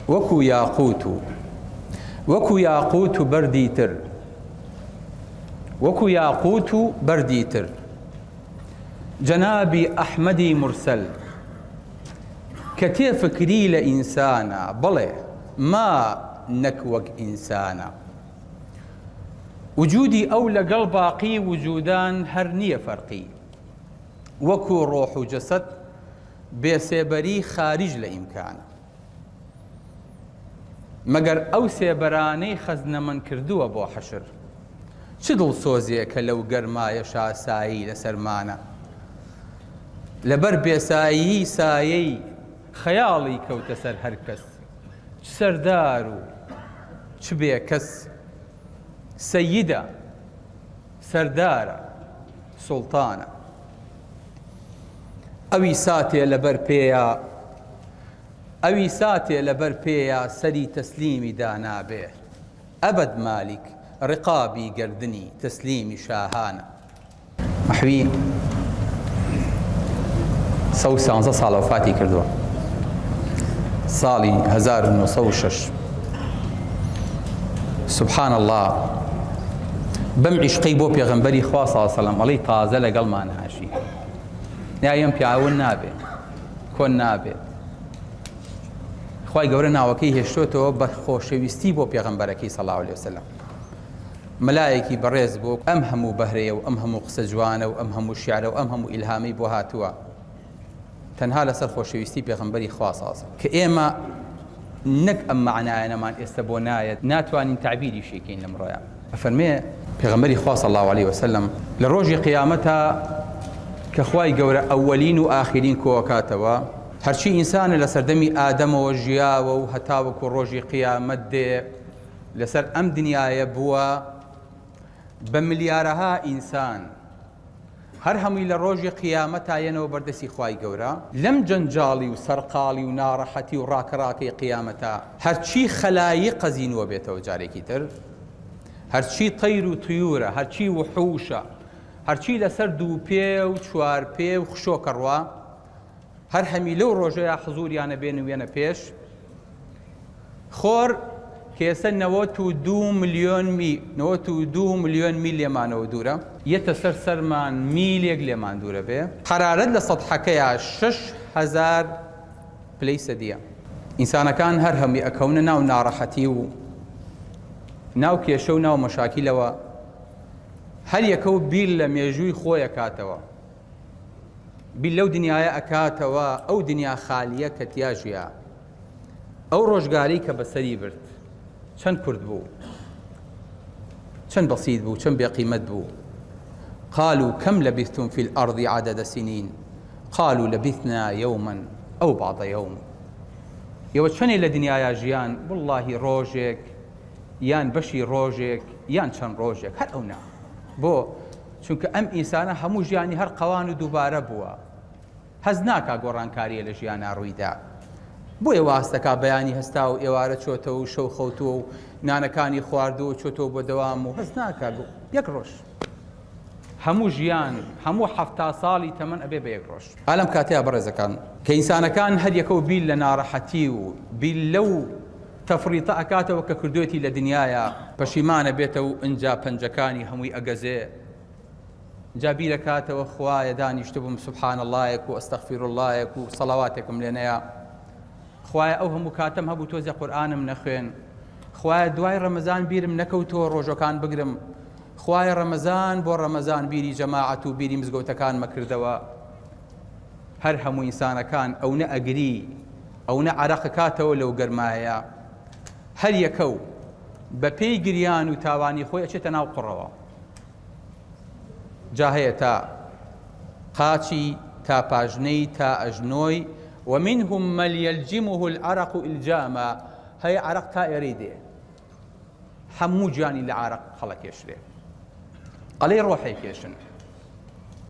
وەکو یاقوت و بەردی تر، وەکو یاقوت و بەردی تر، جەنابی ئەحمەدی مرسەل کە تێفکری لە ئینسانە، بڵێ ما نەک وەک ئینسانە. وجودی ئەو لەگەڵ باقی وجودان هەر نییە فەرقی، وەکو ڕۆح و جەسەد بێسێبەری خارج لە ئیمکانە، مەگەر ئەو سێبەرانەی خەزنەمەند کردووە بۆ حەشر. چ دڵسۆزێ کە لەو گەرمایە شاسایی لەسەرمانە، لەبەر بێسایی سایەی خەیاڵی کەوتە سەر هەر کەس، چ سەردار و چ بێکەس، سەیدە سەردارە سوڵتانە. ئەوی ساتێ لەبەر پێیە سەری تەسلیمی دانابێ، ئەبەد مالیک ڕقابی گردنی تەسلیمی شاهانە. مەحوی 113 ساڵە وفاتی کردووە، ساڵی 1906. سبحان الله، بەم عیشقەی بۆ پێغەمبەری خوا صلی الله علیه و سەلەم ئەڵێی تازە لەگەڵمان هاشی، یایم پیاون نابێت، کۆن نابێت. خوای گەورە ناوەکەی هێشتۆتەوە بە خۆشەویستی بۆ پێغەمبەرەکەی صلی الله علیه و سەلەم. مەلایەکی بەڕێز بوو، ئەم هەموو بەهرەیە و ئەم هەموو قسە جوانە و ئەم هەموو شیعرە و ئەم هەموو ئیلهامی بۆ هاتووە تەنها لەسەر خۆشەویستی پێغەمبەری خوا صلی الله علیه و سەلەم، کە ئێمە نەک ئەم معنایەنەمان ئێستا بۆ نایەت، ناتوانین تعبیری شێکەین لەم ڕۆیە. ئەفەرمێ پێغەمبەری خوا صلی الله علیه و سەلەم لە ڕۆژی قیامەتە کە خوای گەورە ئەوەلین و ئاخرین کۆکاتەوە، هەرچی ئینسانە لە سەردەمی ئادەمەوە ژیاوە و هەتاوەکو ڕۆژی قیامەت دێ لەسەر ئەم دنیاە بووە بە ملیارەها ئینسان، هەر هەمووی لە ڕۆژی قیامەتایەنەوە بەردەستی خوای گەورە. لەم جەنجاڵی و سەرقاڵی و ناڕەحەتی و ڕاکەڕاکەی قیامەتە هەرچی خەلایی قەزینوە بێتەوە جارێکی تر، هەرچی تەیر و تویورە، هەرچی وحوشە، هەرچی لەسەر دوو پێ و چوار پێ و خشۆکە ڕوا، هەر هەمی لەو ڕۆژەیە حزوریانە بێن و وێنە پێش خۆر کێسە 92 ملیۆن میل لێمانەوە دوورە، یەتە سەرمان میلێک لێمان دوورە بێ، حرارەت لە سەطحەکەیە 6000 پلەی سەدیە. ئینسانەکان هەر هەمی ئەکەونە ناو ناڕەحەتی و ناو کێشە و ناو مەشاکیلەوە، هەر یەکە و بیل لە مێژووی خۆی ئەکاتەوە، بیل لەو دنیاە ئەکاتەوە، ئەو دنیا خالیە کە تیاژیە، ئەو ڕۆژگاری کە بەسەری برد چەند کورد بوو، چەند بەسیط بوو، چەند بێقیمەت بوو. قالوا كم لبثتم في الأرض عدد سنين قالوا لبثنا يوما أو بعض يوم. ئێوە چەندێ لە دنیاە ژیان؟ واللهی ڕۆژێک یان بەشی ڕۆژێک یان چەند ڕۆژێک، هەر ئەو نا. بۆ چونکە ئەم ئینسانە هەموو ژیانی هەر قەوان و دووبارە بووە، هەز ناکا گۆڕانکاریە لە ژیانە ڕوویدا. بۆ ئێوە هەستەکە بەیانی هەستا و ئێوارە چۆتەوە و شەو خەوتووە و نانەکانی خواردووە و چۆتەوە بۆ دەوام و هەز ناکا یەک ڕۆژ، هەموو ژیان هەموو 70 ساڵی تەمەن ئەبێ بە یەک ڕۆژ. ئالەم کاتەیە بەڕێزەکان کە ئینسانەکان هەر یەکە و بیل لە ناڕەحەتی و بیل لەو تەفریتە ئەکاتەوە کە کردوێتی لە دنیاە، پەشیمانە بێتە و ئەنجا پەنجەکانی هەمووی ئەگەزێ، جا بیرەکاتەوە خوایە دانیشتە بووم سبحان اللهیەک و ئەستەغفیر اللهیەک و سەڵاواتێکم لێنەیە، خوایە ئەو هەموو کاتەم هەبوو تۆزێ قورئانم نەخوێن، خوایە دوای ڕەمەزان بیرم نەکەوتەوە ڕۆژەکان بگرم، خوایە ڕەمەزان بۆ ڕەمەزان بیری جەماعەت و بیری مزگەوتەکان مەکردەوە. هەر هەموو ئینسانەکان ئەو نە ئەگری ئەو نە عەرەقەکاتەوە لەو گەرمایە، هەر یەکە و بە پێی گریان و تاوانی خۆی ئەچێتە ناو قوڕەوە. جا هەیە تا قاچی، تا پاژنەی، تا ئەژنۆی، ومنهم من يلجمه العرق إلجاما، هەیە عەرەق تا ئێرەی دێ، هەموو گیانی لە عەرەق هەڵەکێشرێ، ئەڵێ ڕۆحێ کێشن.